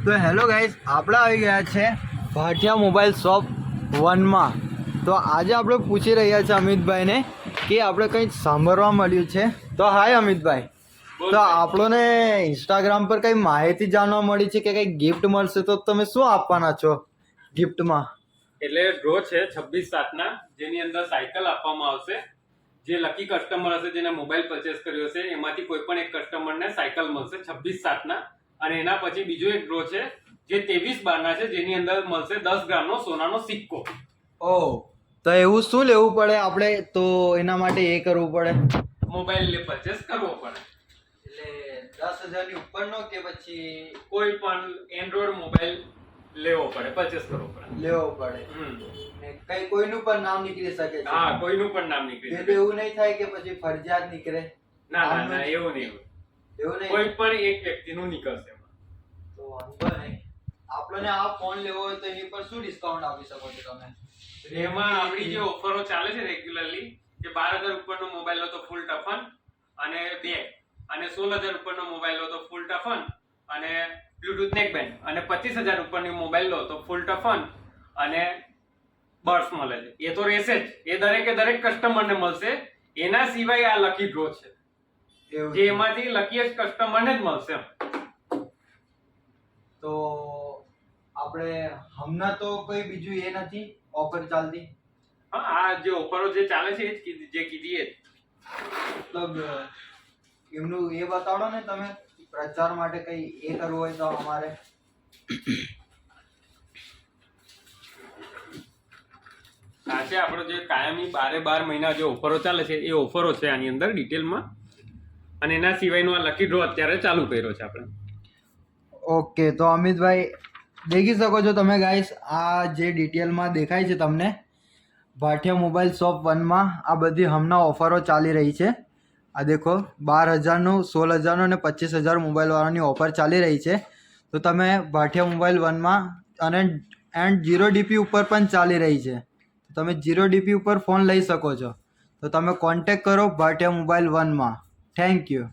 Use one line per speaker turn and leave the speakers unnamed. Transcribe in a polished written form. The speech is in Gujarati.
તો હેલો ગાઈઝ, આપણે આવી ગયા છે ભાટિયા મોબાઈલ શોપ 1 માં। તો આજે આપણે પૂછી રહ્યા છે અમિતભાઈને કે આપણે કંઈક સાંભળવા મળ્યું છે। તો હાય અમિતભાઈ, તો આપણને ઇન્સ્ટાગ્રામ પર કંઈ માહિતી જાણવા મળી છે કે કંઈક ગિફ્ટ મળશે, તો તમે શું આપવાના છો ગિફ્ટમાં?
એટલે ડ્રો છે 26/7 જેની અંદર સાયકલ આપવામાં આવશે। જે લકી કસ્ટમર હશે જેને મોબાઈલ પરચેસ કર્યો છે એમાંથી કોઈ પણ એક કસ્ટમરને સાયકલ મળશે 26/7 અને એના પછી બીજો એક ડ્રો છે જે 23/12 છે જેની અંદર મળશે 10 ગ્રામનો સોનાનો સિક્કો।
ઓહ, તો એવું શું લેવું પડે આપણે તો એના માટે એ કરવું પડે?
મોબાઈલ પરચેસ કરવો પડે
એટલે 10,000 ની ઉપરનો કે પછી
કોઈ પણ એન્ડ્રોઈડ મોબાઈલ લેવો પડે, પરચેસ કરવો પડે,
લેવો પડે। ને કઈ કોઈનું પણ નામ નીકળી શકે છે?
હા, કોઈનું પણ નામ નીકળી શકે।
એવું નહીં થાય કે પછી ફરજિયાત નીકળે?
ના ના ના, એવું નહીં, કોઈ પણ એક વ્યક્તિનું નીકળશે।
તો વાંધો નહીં, આપણને આ ફોન લેવો હોય તો એની પર શું ડિસ્કાઉન્ટ આપી શકો છો તમે?
એમાં આપણી જે ઓફરો ચાલે છે રેગ્યુલરલી કે 12,000 ઉપરનો મોબાઈલ લો તો ફૂલ ટફન અને બેગ, અને 16,000 ઉપરનો મોબાઈલ લો તો ફૂલ ટફન અને બ્લૂટૂથ નેકબેન્ડ, અને 25,000 ઉપરની મોબાઈલ લો તો ફૂલ ટફન અને બર્ડ્સ મળે છે। એ તો રહેશે જ, એ દરેક કસ્ટમરને મળશે। એના સિવાય આ લકી ડ્રો છે જે એમાંથી લકીએસ્ટ કસ્ટમરને જ મળશે।
તો આપણે હમણાં તો કોઈ બીજું એ નથી ઓફર ચાલતી?
હા, આ જે ઓફરો જે ચાલે છે એ જ જે કીધી એ
મતલબ એમનું એ બતાડો ને તમે, પ્રચાર માટે કઈ એ કરવું હોય તો અમારે
આ છે આપણો જે કાયમી 12 મહિના જે ઓફરો ચાલે છે એ ઓફરો છે આની અંદર ડિટેલમાં, અને એના સિવાયનો આ લકી ડ્રો અત્યારે ચાલુ કર્યો છે આપણે।
ઓકે, તો અમિતભાઈ દેખી શકો છો તમે ગાઈસ, આ જે ડિટેલમાં દેખાય છે તમને ભાટિયા મોબાઈલ શોપ 1 માં આ બધી હમણાં ઓફરો ચાલી રહી છે। આ દેખો 12,000નું, 16,000નું અને 25,000 મોબાઈલવાળાની ઓફર ચાલી રહી છે। તો તમે ભાટિયા મોબાઈલ 1 માં અને 0 DP ઉપર પણ ચાલી રહી છે, તો તમે 0 DP ઉપર ફોન લઈ શકો છો। તો તમે કોન્ટેક કરો ભાટિયા મોબાઈલ 1 માં। Thank you.